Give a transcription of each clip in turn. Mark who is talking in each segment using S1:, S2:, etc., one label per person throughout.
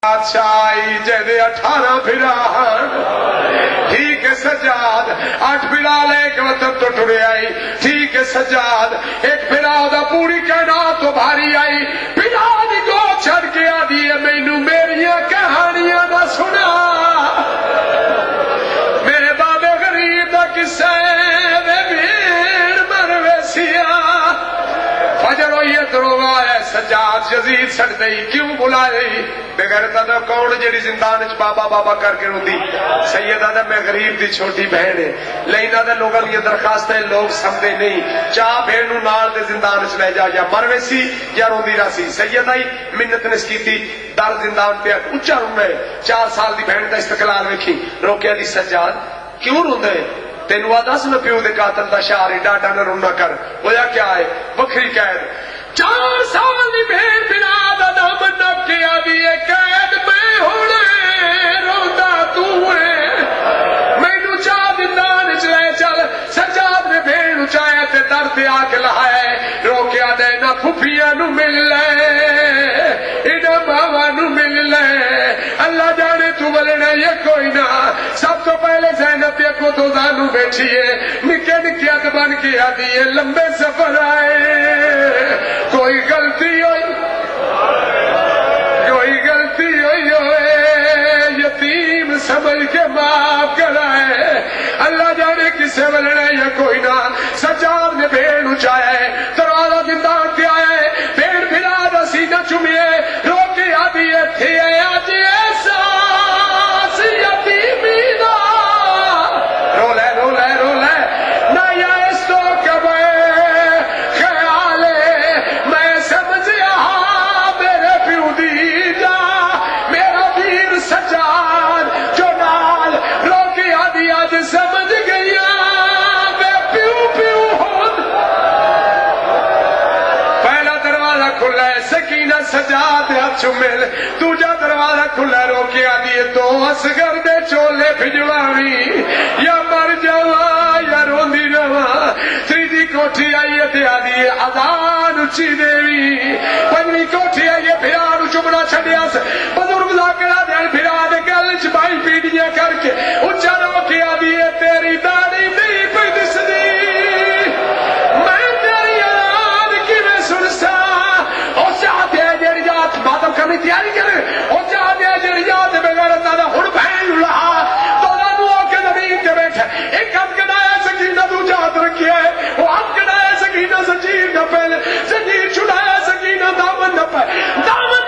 S1: बादशाही जैसे 18 फिरा ठीक है सजाद 8 फिरा लेके वतन तो टुरे आई ठीक है सजाद एक फिरा पूरी कहना तो भारी आई फिरा को छड़ के आदि है मैनू मेरिया कहानियां ना सुना मेरे बाबे गरीब का किस्सा फजर होइए दरोगा है सजाद यजीद छड़ते ही क्यों बुलाए बेगैरता दा कौन जेड़ी जिंदान च बाबा बाबा करके रोंदी सैयदा दा मैं गरीब दी छोटी बहन है लेना दा लोगों की दरखास्त है लोग समझते नहीं चाह भेड़ नू नाल दे जिंदान च ले जा या मरवेसी या रोंदी रासी सैयदा ही मिन्नत ने कीती दर जिंदान पे उच्चा रोना है 4 साल दी बहन दा इस्तकलाल वेखी रोकिया दी सजाद क्यों रोंदे तेन आ दस न प्यो के कातल का शार है डाटा न रोना कर होया क्या है वखरी कैद 4 साल की भेड़ बिना दम नके आदि कैद मैं होने रोंदा तू है मैनू चाह जिंदान च ले चल सजाद ने भेड़ उचाया ते दर ते आके लहाए रोकिया दे ना फुफिया नू मिल ले इना मावा नू मिल ले अल्लाह जाने तू बोलना ये कोई ना सब तो पहले ज़ैनब को तो जानू बैठी है निके निके हथ बन के आदि है लंबे सफर आए कोई गलती हुई यतीम समझ के माफ कराए अल्लाह जाने किसे बोलना ये कोई ना सजाद ने भेड़ उचाए दरवाजा जिंदान के आए भेड़ फिरा दसी न चुमिए रोके आदि थे आज ऐसा सकीना सजाद हाथ चुमेल दूजा दरवाजा खुला रोके आदि तो असगर दे चोले भिजवावी या मर जावा या रोंदी रवा तीजी कोठी आई ते आदि अजान उची देवी पंजवी कोठी आई फिरा चुमना छड़िया बुजुर्ग लाकड़ा देन फिरा दे गल च बाई पीड़ियां करके उच्चा रोके आदि तेरी दाढ़ी नहीं पई दिसदी मैं तेरी आवाज किवें सुनसा मातम करने तैयारी करे और चाहते जड़ियात बगैर हुण भैन लहा दोनों होके जमीन ते बैठे एक हाथ कढ़ाया सकीना दूजा हाथ रखिया वो हाथ कढ़ाया सकीना सजीर न पहले सजीर छुड़ाया सकीना दामन न पाए दामन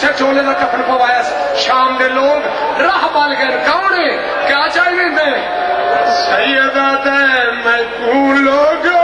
S1: उसे चोले का कफन पवाया। शाम के लोग राह पाल गए, कौन है क्या चाहिए? सैयदा मैं लोग